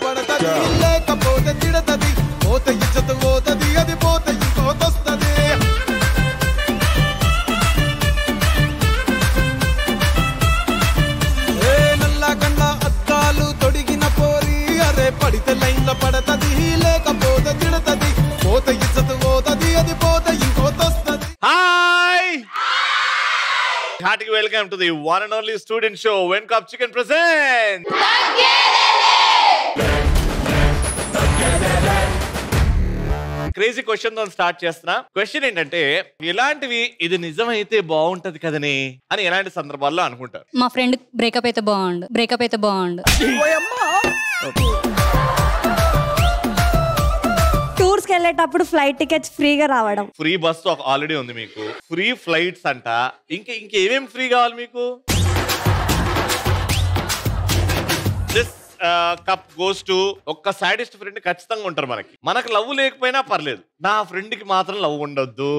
పడతది లేకపోతే తిడతది పోతే ఇజ్జత్ పోతది అది పోతే ఇంకోతొస్తది ఏ నల్ల కన్న అద్దాలు తొడిగిన పోరి అరే పడితే లైన్ల పడతది లేకపోతే తిడతది పోతే ఇజ్జత్ పోతది అది పోతే ఇంకోతొస్తది. Hi hearty welcome to the one and only student show when cup chicken present. Crazy question తో స్టార్ట్ చేస్తున్నా. క్వశ్చన్ ఏంటంటే ఇలాంటివి ఇది నిజమైతే బాగుంటది కదని అని ఎలాంటి సందర్భాల్లో అనుకుంటారు? మా ఫ్రెండ్ బ్రేకప్ అయితే బాగుండు. టూర్స్ కి వెళ్ళేటప్పుడు ఫ్లైట్ టికెట్స్ ఫ్రీగా రావడం. ఫ్రీ బస్ ఆల్రెడీ ఉంది మీకు, ఫ్రీ ఫ్లైట్స్ అంట, ఇంకేమేం ఫ్రీ కావాలి మీకు? దిస్ కప్ గోస్ టు ఒక్క సాడిస్ట్ ఫ్రెండ్ ఖచ్చితంగా ఉంటారు మనకు లవ్ లేకపోయినా పర్లేదు, నా ఫ్రెండ్ కి మాత్రం లవ్ ఉండొద్దు.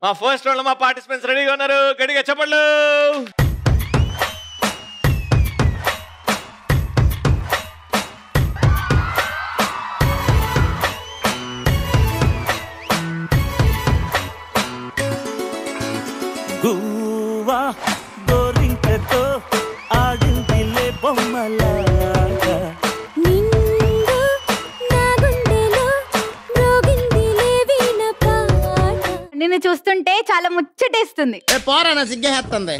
మా ఫస్ట్ రౌండ్ లో మా పార్టిసిపెంట్స్ రెడీగా ఉన్నారు, గట్టిగా చెప్పండి. గువ్వా గోరింకతో ఆడిందిలే బొమ్మలాగా నిన్ను చూస్తుంటే చాలా ముచ్చటేస్తుంది. పోరానా సిగ్గేస్తుంది.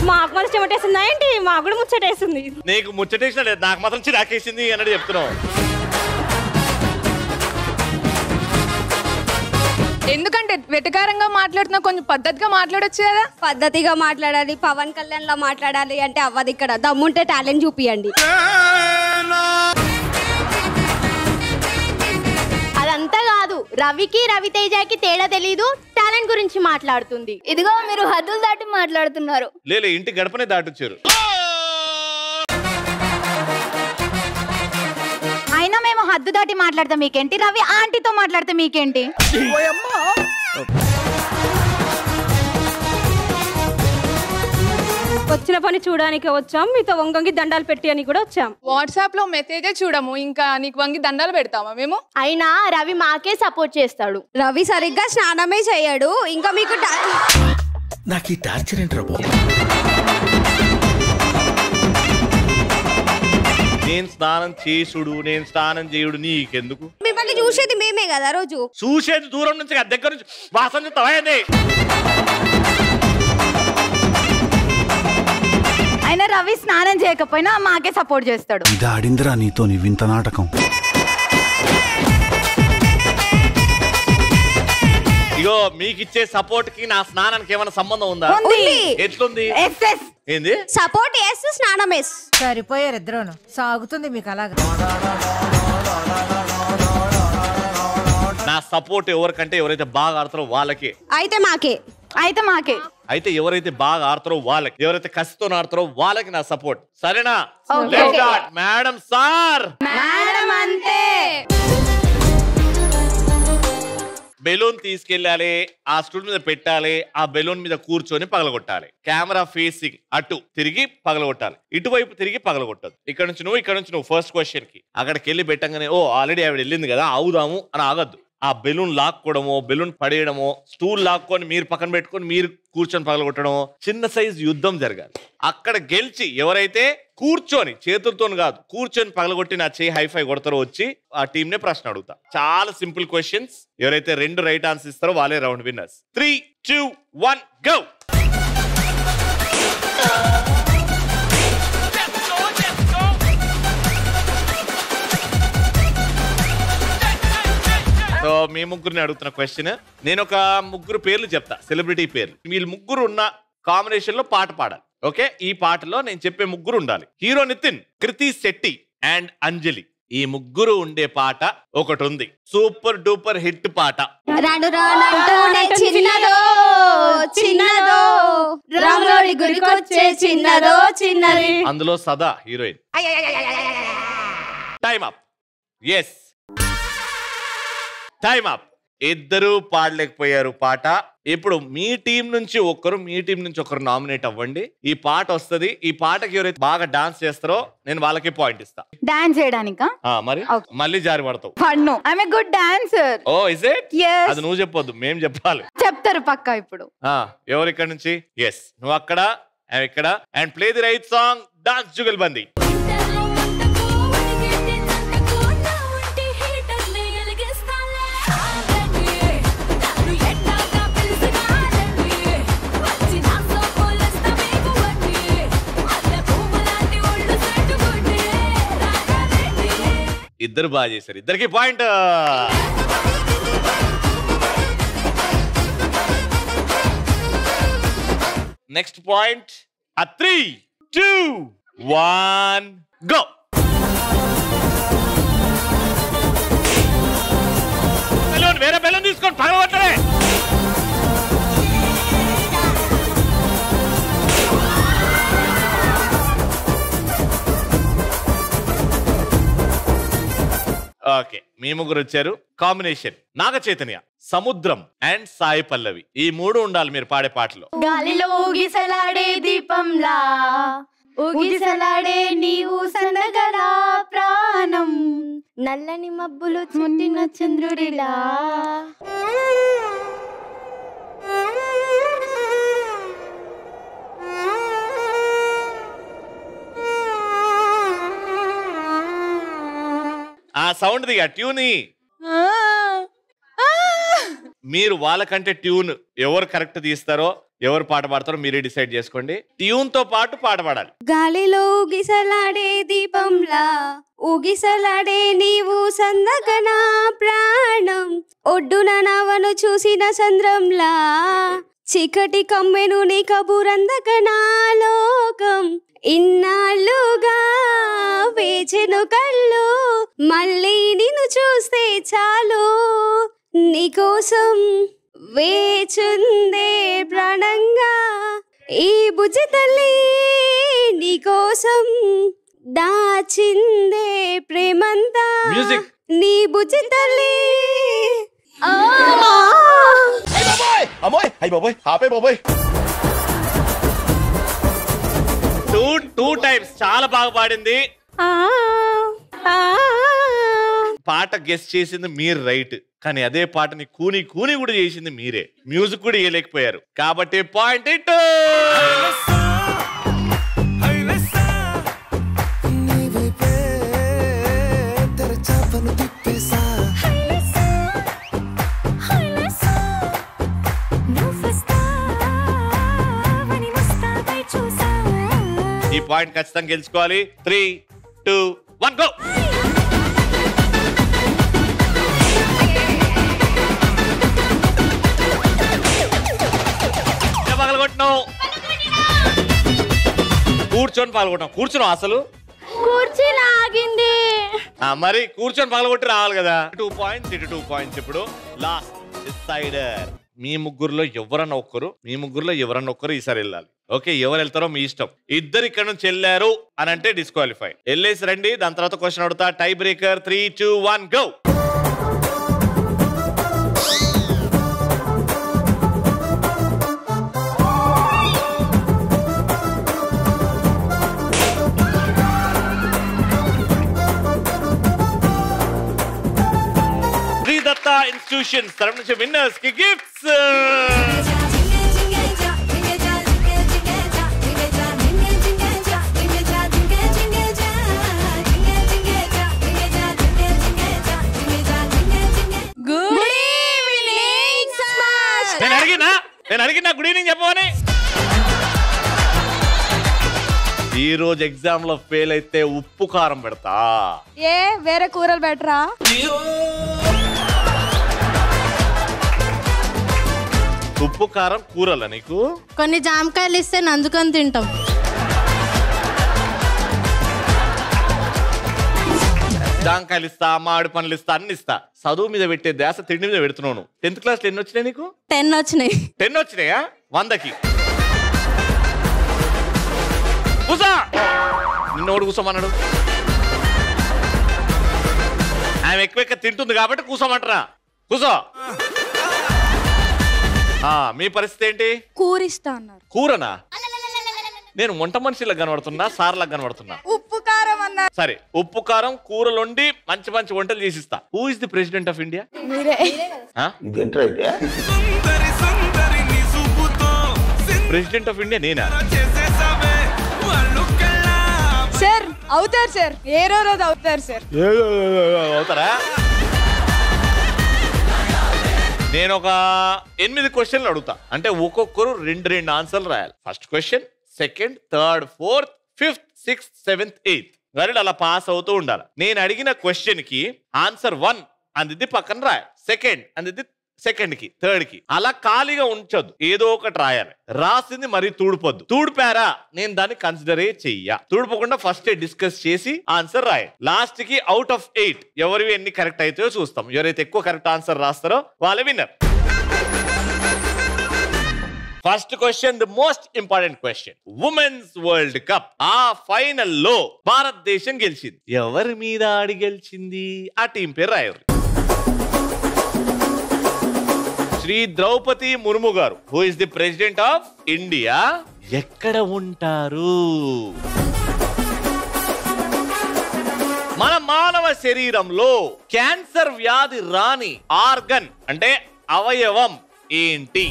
మాకు మనసు చెమటేస్తుందా ఏంటి? మాకు కూడా ముచ్చటేస్తుంది. నీకు ముచ్చటేసిన లేదు, నాకు మాత్రం చిరాకేసింది అన్నట్టు చెప్తున్నావు. ఎందుకంటే వెటకారంగా మాట్లాడుతున్నా, కొంచెం పద్ధతిగా మాట్లాడొచ్చు కదా. పద్ధతిగా మాట్లాడాలి, పవన్ కళ్యాణ్ లా మాట్లాడాలి అంటే అవ్వదు. ఇక్కడ దమ్ముంటే టాలెంట్ చూపియండి. అదంతా కాదు, రవికి రవితేజకి తేడా తెలీదు, టాలెంట్ గురించి మాట్లాడుతుంది. ఇదిగో మీరు హద్దులు దాటి మాట్లాడుతున్నారు. లేలే ఇంటి గడపనే దాటొచ్చారు. అయినా మేము హద్దు దాటి మాట్లాడతాం మీకేంటి, రవి ఆంటీతో మాట్లాడతాం మీకేంటి? వచ్చిన పని చూడడానికి వచ్చాం, మీతో వంగంగి దండాలు పెట్టి అని కూడా వచ్చాం. వాట్సాప్ లో మెసేజే చూడము, ఇంకా నీకు వంగి దండాలు పెడతామా మేము? అయినా రవి మాకే సపోర్ట్ చేస్తాడు. రవి సరిగ్గా స్నానమే చేయడు, ఇంకా మీకు నాకు ఈ టార్చర్ ఏంట్రా బాబు? నేను స్నానం చేసుడు నేను స్నానం చేయుడు నీకెందుకు? మిమ్మల్ని చూసేది మేమే కదా రోజు. చూసేది దూరం నుంచి దగ్గర నుంచి వాసన చూస్తావా? అయినా రవి స్నానం చేయకపోయినా మాకే సపోర్ట్ చేస్తాడు. ఇది ఆడిందిరా నీతో నీ వింత నాటకం. ఇగో మీకు ఇచ్చే సపోర్ట్ కి నా స్నానానికి ఏమైనా సంబంధం ఉందా? ఎట్లుంది? ఏంది సపోర్ట్ ఎస్, స్నానం ఎస్. సరిపోయారు ఇద్దరును. సాగుతుంది మీకు అలాగా. నా సపోర్ట్ ఎవరికంటే ఎవరైతే బాగా ఆడతారో వాళ్ళకి. అయితే మాకే. అయితే ఎవరైతే బాగా ఆడతారో వాళ్ళకి, ఎవరైతే కసితో ఆడతారో వాళ్ళకి నా సపోర్ట్. సరేనా? మేడం సార్, బెలూన్ తీసుకెళ్ళాలి, ఆ స్టూల్ మీద పెట్టాలి, ఆ బెలూన్ మీద కూర్చొని పగలగొట్టాలి. కెమెరా ఫేసింగ్ అటు తిరిగి పగలగొట్టాలి, ఇటువైపు తిరిగి పగలగొట్టదు. ఇక్కడ నుంచి నువ్వు ఫస్ట్ క్వశ్చన్ కి అక్కడికి వెళ్ళి పెట్టంగానే ఓ ఆల్రెడీ ఆవిడ వెళ్ళింది కదా ఆవుదాము అని ఆగద్దు. ఆ బెలూన్ లాక్కోవడమో, బెలూన్ పడేయడమో, స్టూల్ లాక్కొని మీరు పక్కన పెట్టుకొని మీరు కూర్చొని పగలగొట్టడమో, చిన్న సైజ్ యుద్ధం జరగాలి. అక్కడ గెలిచి ఎవరైతే కూర్చొని, చేతులతో కాదు కూర్చొని పగలగొట్టి నా చేయి హైఫై కొడతారో వచ్చి ఆ టీమ్ నే ప్రశ్న అడుగుతా. చాలా సింపుల్ క్వశ్చన్స్. ఎవరైతే 2 రైట్ ఆన్సర్ ఇస్తారో వాళ్ళే రౌండ్ విన్నర్స్. 3, 2, 1 గో. సో మీ ముగ్గురిని అడుగుతున్న క్వశ్చన్, నేను ఒక 3 పేర్లు చెప్తా, సెలబ్రిటీ పేర్లు. వీళ్ళు 3 ఉన్న కాంబినేషన్ లో పాట పాడాలి. ఓకే, ఈ పాటలో నేను చెప్పే 3 ఉండాలి. Hero Nitin, Krithi Shetty and Anjali. ఈ 3 ఉండే పాట ఒకటి ఉంది, సూపర్ డూపర్ హిట్ పాట. అందులో Sadaa heroine. Time up. Yes, time up. ఇద్దరు పాడలేకపోయారు పాట. ఇప్పుడు మీ టీం నుంచి ఒకరు, మీ టీం నుంచి ఒకరు నామినేట్ అవ్వండి. ఈ పాట వస్తుంది. ఈ పాటకి ఎవరైతే బాగా డాన్స్ చేస్తారో నేను వాళ్ళకి పాయింట్ ఇస్తా. డాన్స్ చేయడానికా? మరి మళ్ళీ జారి పడతావు. పడ్ను. I'm a good dancer. Oh is it? అది నువ్వు చెప్పొద్దు, మేము చెప్పాలి. చెప్తారు పక్కా. ఇప్పుడు ఎవరు ఇక్కడ నుంచి? ఎస్, నువ్వు అక్కడ, ఇక్కడ. And play the right song. Dance jugalbandi. ఇద్దరు బాగా చేశారు. ఇద్దరికి point. Next point. 3, 2, 1 go. Balloon, వేరే బెలూన్ తీసుకొని పగలగొట్టలే. ఓకే, మీ ముగ్గురు వచ్చారు. కాంబినేషన్ నాగ చైతన్య, సముద్రం అండ్ సాయి పల్లవి. ఈ మూడు ఉండాలి మీరు పాడే పాటలో. గాలిలో ఊగిసలాడే దీపంలా ఊగిసలాడే నీవు సన్నగలా ప్రాణం, నల్లని మబ్బులు చుట్టిన చంద్రుడిలా. ఆ సౌండ్ దిగా ట్యూన్. మీరు వాళ్ళకంటే ట్యూన్ ఎవరు కరెక్ట్ తీస్తారో, ఎవరు పాట పాడతారో మీరే డిసైడ్ చేసుకోండి. ట్యూన్ తో పాటు పాట పాడాలి. గాలిలో ఊగిసలాడే దీపంలా ఊగిసలాడే నీవు సందగనా ప్రాణం, ఒడ్డున నవను చూసిన సంద్రంలా చీకటి కమ్మెను నీ కబురందగనా లోకం, ఇన్నాళ్ళుగా వేచెను కళ్ళు మళ్ళీ నిన్ను చూస్తే చాలు, నీకోసం వేచుందే ప్రాణంగా ఈ బుజ్జి తల్లి, నీకోసం దాచిందే ప్రేమంతా నీ బుజ్జి తల్లి. టూ టైమ్స్ చాలా బాగా పాడింది. పాట గెస్ చేసింది మీరు రైట్, కానీ అదే పాటని కూని కూని కూడా చేసింది మీరే. మ్యూజిక్ కూడా వేయలేకపోయారు కాబట్టి పాయింట్ ఇట్. ఈ పాయింట్ ఖచ్చితంగా గెలుచుకోవాలి. 3, 2, 1 గో. పగలగొట్టినావు. కూర్చొని పగలగొట్టినావు. కూర్చున్నావు అసలు? కూర్చొని ఆగింది. మరి కూర్చొని పగలగొట్టి రావాలి కదా. 2 పాయింట్స్, ఇటు 2 పాయింట్స్. ఇప్పుడు లాస్ట్ డిసైడర్. మీ ముగ్గురులో ఎవరన్నా ఒక్కరు ఈసారి వెళ్ళాలి. ఓకే, ఎవరు వెళ్తారో మీ ఇష్టం. ఇద్దరు ఇక్కడ నుంచి వెళ్ళారు అని అంటే డిస్క్వాలిఫై. వెళ్ళేసి రండి. దాని తర్వాత క్వశ్చన్ అడుగుతా. Tie breaker. 3, 2, 1 go. Sri Datta institutions తరఫు నుంచి విన్నర్స్ కి గిఫ్ట్స్. నేను అడిగినా గుడ్ ఈవినింగ్ చెప్పమని. ఈ రోజు ఎగ్జామ్ లో ఫెయిల్ అయితే ఉప్పు కారం పెడతా. వేరే కూరలు బెటరా? ఉప్పు కారం కూరలా నీకు? కొన్ని జామకాయలు ఇస్తే నంజుకొని తింటాం. జాంకాయలు ఇస్తా, మామిడి పనులు ఇస్తా, అన్ని ఇస్తా. చదువు మీద పెట్టే ధ్యాస తిండి మీద పెడుతున్నాను. 10th క్లాస్ ఎన్ని వచ్చినాయి నీకు? 10 వచ్చినాయి. 10 వచ్చినాయా? 100కి కూసా. నిన్నోడు కూసోమన్నాడు. ఆమె ఎక్కువ తింటుంది కాబట్టి కూసోమంటారా? కూసో. మీ పరిస్థితి ఏంటి? కూరిస్తా అన్నారు. కూరనా? నేను వంట మనిషిలా కనబడుతున్నా, సార్లా కనబడుతున్నా? ఉప్పు కారం అన్నారు. సరే, ఉప్పు కారం కూరలుండి మంచి మంచి వంటలు చేసిస్తా. Who is the president of India? President of India నేనా? సార్ అవుతారు సార్, ఏ రోజు అవుతారు సార్. అవుతారా? నేను ఒక 8 క్వశ్చన్లు అడుగుతా. అంటే ఒక్కొక్కరు 2 ఆన్సర్లు రాయాలి. First question, second, third, fourth, fifth, sixth, seventh, eighth గారు అలా పాస్ అవుతూ ఉండాలి. నేను అడిగిన క్వశ్చన్ కి ఆన్సర్ 1 అందిద్ది పక్కన రాయాలి, సెకండ్ అందిద్ది సెకండ్ కి, థర్డ్ కి. అలా ఖాళీగా ఉంచొద్దు, ఏదో ఒకటి రాయాలి. రాసింది మరి తూడిపోద్దు. తూడిపారా నేను దాన్ని కన్సిడరే చెయ్య. తూడిపోకుండా ఫస్ట్ డిస్కస్ చేసి ఆన్సర్ రాయాలి. లాస్ట్ కి అవుట్ ఆఫ్ 8 ఎవరివి ఎన్ని కరెక్ట్ అవుతాయో చూస్తాం. ఎవరైతే ఎక్కువ కరెక్ట్ ఆన్సర్ రాస్తారో వాళ్ళే winner. First question, the most important question. Women's world cup ఆ ఫైనల్ లో భారతదేశం గెలిచింది. ఎవరి మీద ఆడి గెలిచింది? ఆ టీం పేరు రాయరు. శ్రీ ద్రౌపది ముర్ము గారు, who is the president of India, ఎక్కడ ఉంటారు? మన మానవ శరీరంలో క్యాన్సర్ వ్యాధి రాని ఆర్గన్ అంటే అవయవం ఏంటి?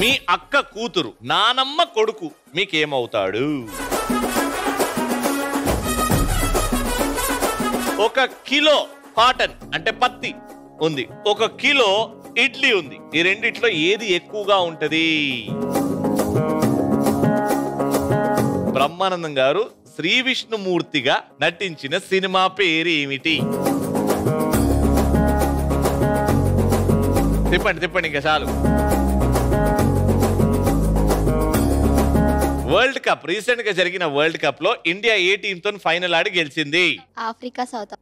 మీ అక్క కూతురు, నానమ్మ కొడుకు మీకేమవుతాడు? 1 కిలో కాటన్ అంటే పత్తి ఉంది, 1 కిలో ఇడ్లీ ఉంది. ఈ రెండిట్లో ఏది ఎక్కువగా ఉంటది? బ్రహ్మానందం గారు శ్రీ విష్ణుమూర్తిగా నటించిన సినిమా పేరు ఏమిటి? తిప్పండి ఇంకా చాలు. వరల్డ్ కప్, రీసెంట్ గా జరిగిన వరల్డ్ కప్ లో ఇండియా ఏ టీమ్ తో ఫైనల్ ఆడి గెలిచింది? ఆఫ్రికా సౌత్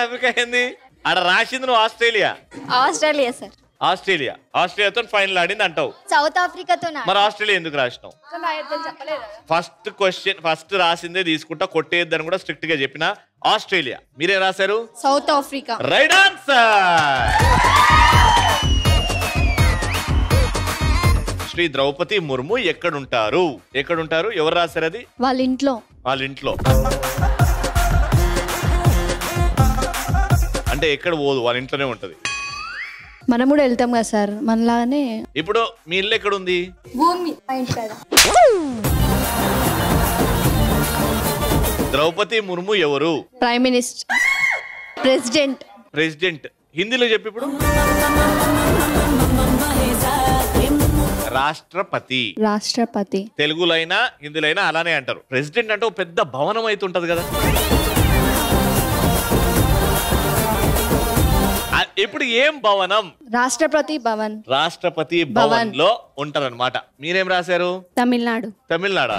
ఆఫ్రికా ఏంది? ఆడ రాసింది నువ్వు ఆస్ట్రేలియా సార్. ఆస్ట్రేలియాతో ఫైనల్ ఆడింది అంటావు. సౌత్ ఆఫ్రికాతో. మరి ఆస్ట్రేలియా ఎందుకు రాసినావు? ఫస్ట్ క్వశ్చన్ ఫస్ట్ రాసిందే తీసుకుంటా, కొట్టేద్దని కూడా స్ట్రిక్ట్ గా చెప్పిన. ఆస్ట్రేలియా. మీరే రాశారు? South Africa. Right answer. Shri Draupadi Murmu ఎక్కడుంటారు? ఎవరు రాశారు అది? వాళ్ళ ఇంట్లో. అంటే ఎక్కడ పోదు, వాళ్ళ ఇంట్లోనే ఉంటది. మనం కూడా వెళ్తాం కదా సార్, మనలాగానే. ఇప్పుడు మీ ఇల్లు ఎక్కడ ఉంది? భూమి. ద్రౌపది ముర్ము ఎవరు? Prime minister, president. హిందీలో చెప్పి ఇప్పుడు. రాష్ట్రపతి. తెలుగులో అయినా హిందీలో అయినా అలానే అంటారు. ప్రెసిడెంట్ అంటే ఒక పెద్ద భవనం అయితే ఉంటది కదా. ఇప్పుడు ఏం భవనం? రాష్ట్రపతి భవన్ లో ఉంటారన్నమాట. మీరేం రాశారు? తమిళనాడా?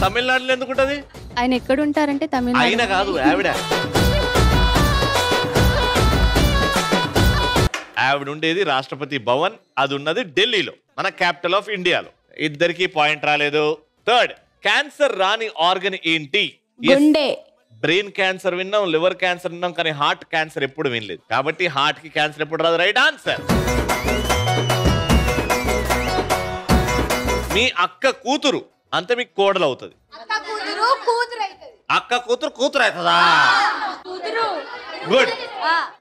తమిళనాడులో ఎందుకు ఉంటది? ఆయన ఎక్కడ ఉంటారంటే తమిళనాడు. ఆయన కాదు, ఆవిడ ఉండేది రాష్ట్రపతి భవన్. అది ఉన్నది ఢిల్లీలో, మన క్యాపిటల్ ఆఫ్ ఇండియాలో. ఇద్దరికి పాయింట్ రాలేదు. థర్డ్, క్యాన్సర్ రాని ఆర్గన్ ఏంటి? గుండె. బ్రెయిన్ క్యాన్సర్ విన్నాం, లివర్ క్యాన్సర్ విన్నాం, కానీ హార్ట్ క్యాన్సర్ ఎప్పుడు వినలేదు. కాబట్టి హార్ట్ కి క్యాన్సర్ ఎప్పుడు రాదు. Right answer. మీ అక్క కూతురు అంతే మీకు కోడలు అవుతుంది. అక్క కూతురు అవుతుందా? గుడ్.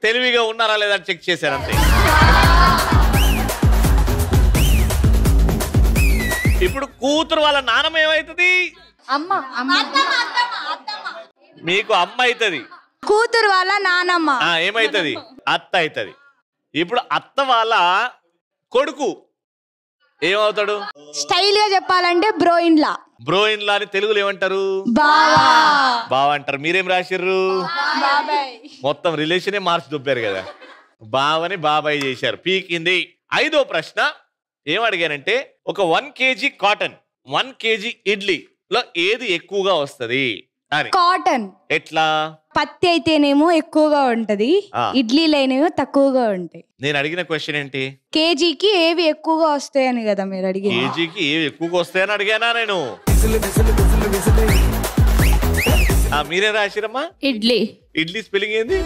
తెలివిగా ఉన్నారా లేదా చెక్ చేశారంతే. ఇప్పుడు కూతురు వాళ్ళ నాన్నమ్మ ఏమైతుంది? మీకు అమ్మ అవుతుంది. కూతురు వాళ్ళ నానమ్మ ఏమైతుంది? అత్త అవుతుంది. ఇప్పుడు అత్త వాళ్ళ కొడుకు ఏమవుతాడు? స్టైల్ గా చెప్పాలంటే బ్రోయిన్లా అని తెలుగులో ఏమంటారు? బావ అంటారు. మీరేం రాసిర్రు? మొత్తం రిలేషనే మార్చి దుబ్బారు కదా. బావని బాబాయ్ చేశారు, పీకింది. 5వ ప్రశ్న ఏమడిగానంటే, ఒక 1 kg కాటన్ 1 kg ఇడ్లీ లో ఏది ఎక్కువగా వస్తది అని. కాటన్. ఎట్లా? పత్తి అయితేనేమో ఎక్కువగా ఉంటది, ఇడ్లీలైనేమో తక్కువగా ఉంటాయి. నేను అడిగిన క్వశ్చన్ ఏంటి? కేజీకి ఏవి ఎక్కువగా వస్తాయని కదా మీరు అడిగి. కేజీకి ఏవి ఎక్కువగా వస్తాయని అడిగానా నేను? మీరే రాసిరమ్మా? ఇడ్లీ. ఇడ్లీ స్పెల్లింగ్ ఏంది?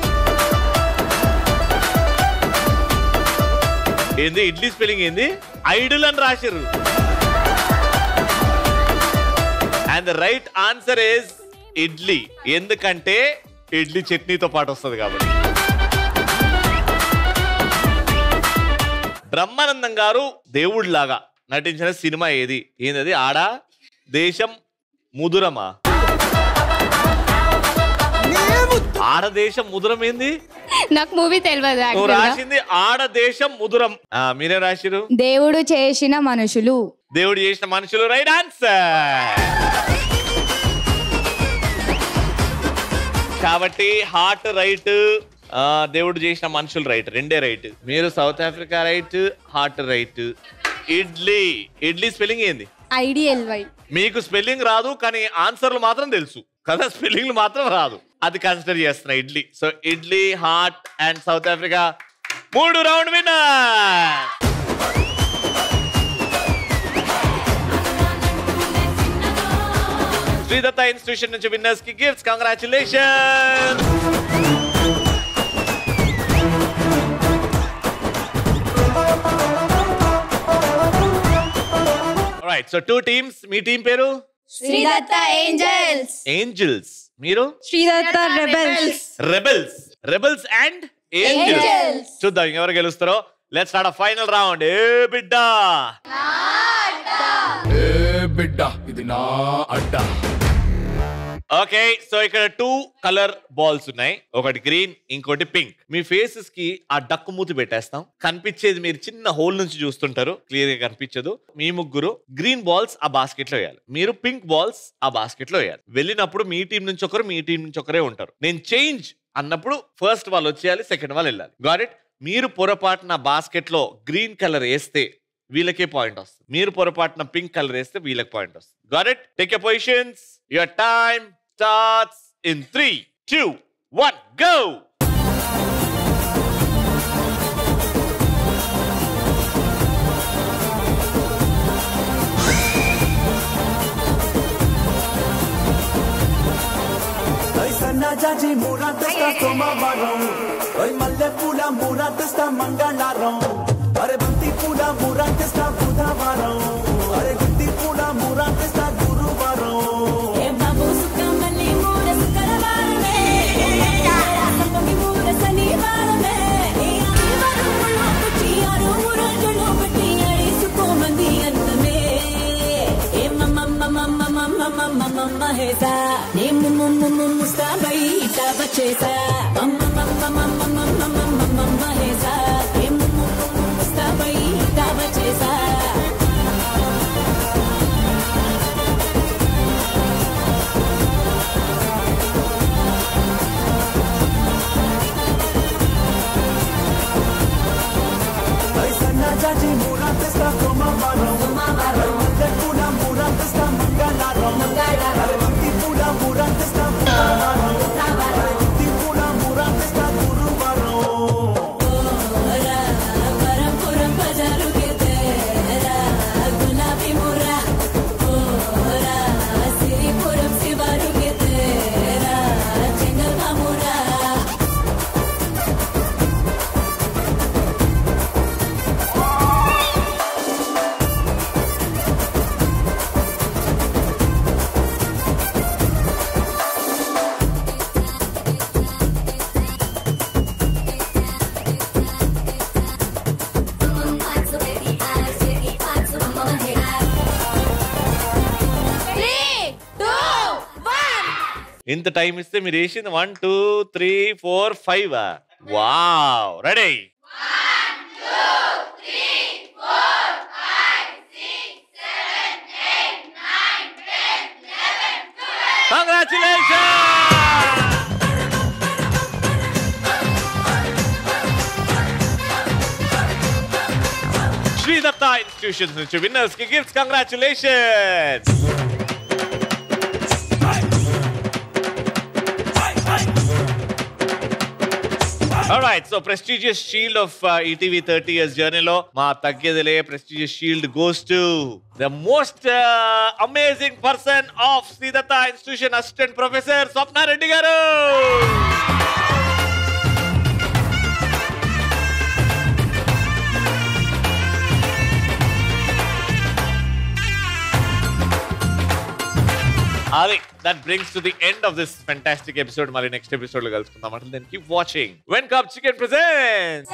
ఏంది ఇడ్లీ స్పెల్లింగ్ ఏంది? ఐడల్ అని రాసిర్రు. And the right answer is idli. ఎందుకంటే ఇడ్లీ చట్నీతో పాటు వస్తుంది కాబట్టి. బ్రహ్మానందం గారు దేవుడిలాగా నటించిన సినిమా ఏది? ఏంది? ఆడా దేశం ముదురమా? ఆడదేశం ముదురం ఏంది? నాకు మూవీ తెలియదు. నువ్వు రాసింది ఆడదేశం ముదురం. మీరే రాసిరు? దేవుడు చేసిన మనుషులు. దేవుడు చేసిన మనుషులు రైట్ ఆన్సర్. కాబట్టి హార్ట్ రైట్, దేవుడు చేసిన మనుషులు రైట్, రెండే రైట్. మీరు south Africa right, heart right. Idli. Idli spelling ఏంది? IDLY. మీకు స్పెల్లింగ్ రాదు కానీ ఆన్సర్లు మాత్రం తెలుసు కదా, స్పెల్లింగ్లు మాత్రం రాదు. అది కన్సిడర్ చేస్తున్నా idli. So idli, heart and South Africa 3 round winner. Sridatta institution నుంచి విన్నర్స్ కి gifts. Congratulation. Right, so 2 teams. మీ టీం పేరు? శ్రీదత్త ఏంజల్స్. ఏంజల్స్. మీరు? Sridatta rebels. Rebels. Rebels and angels. చూద్దాం ఎవరు గెలుస్తారో. Let's start a final round. ఏ బిడ్డా ఇది నా అడ్డా. ఓకే, సో ఇక్కడ 2 కలర్ బాల్స్ ఉన్నాయి. ఒకటి గ్రీన్, ఇంకోటి పింక్. మీ ఫేసెస్ కి ఆ డక్కు మూతి పెట్టేస్తాం. కనిపించేది మీరు చిన్న హోల్ నుంచి చూస్తుంటారు, క్లియర్ గా కనిపించదు. మీ ముగ్గురు గ్రీన్ బాల్స్ ఆ బాస్కెట్ లో వేయాలి, మీరు పింక్ బాల్స్ ఆ బాస్కెట్ లో వేయాలి. వెళ్ళినప్పుడు మీ టీం నుంచి ఒకరు, మీ టీం నుంచి ఒకరే ఉంటారు. నేను చేంజ్ అన్నప్పుడు ఫస్ట్ వాళ్ళు వచ్చేయాలి, సెకండ్ వాళ్ళు వెళ్ళాలి. Got it? మీరు పొరపాటున బాస్కెట్ లో గ్రీన్ కలర్ వేస్తే వీళ్ళకే పాయింట్ వస్తుంది, మీరు పొరపాటున పింక్ కలర్ వేస్తే వీళ్ళకి పాయింట్ వస్తుంది. Got it? Take your positions. Your time starts in 3, 2, 1, go! జాజి మూరా తెస్తా సోమవారం, మల్లె పూల మూరా తెస్తా మంగళవారం, అరే బంతి పూల మూరా తెస్తా బుధవారం, అరే గుత్తి పూల మూరా తెస్తా గురువారం. జాజి మూరా తెస్తా సోమవారం, మల్లె పూల మూరా తెస్తా మంగళవారం, అరే బంతి పూల మూరా తెస్తా బుధవారం, అరే గుత్తి పూల మూరా తెస్తా గురువారం. ఇంత టైం ఇస్తే మీరు వేసింది 1, 2, 3, 4, 5. Wow. Ready? 1, 2, 3, 4, 5, 6, 7, 8, 9, 10, 11, 12. Congratulations! Sridatta institutions నుంచి విన్నర్స్ కి gifts. Congratulations. Alright, so prestigious shield of ETV 30 years journey lo ma taggedile prestigious shield goes to the most amazing person of Siddhartha Institution, Assistant Professor Swapna Reddy garu. Adi, that brings to the end of this fantastic episode. Mari next episode lo kalusukundam. Until then, keep watching. When Cup Chicken presents.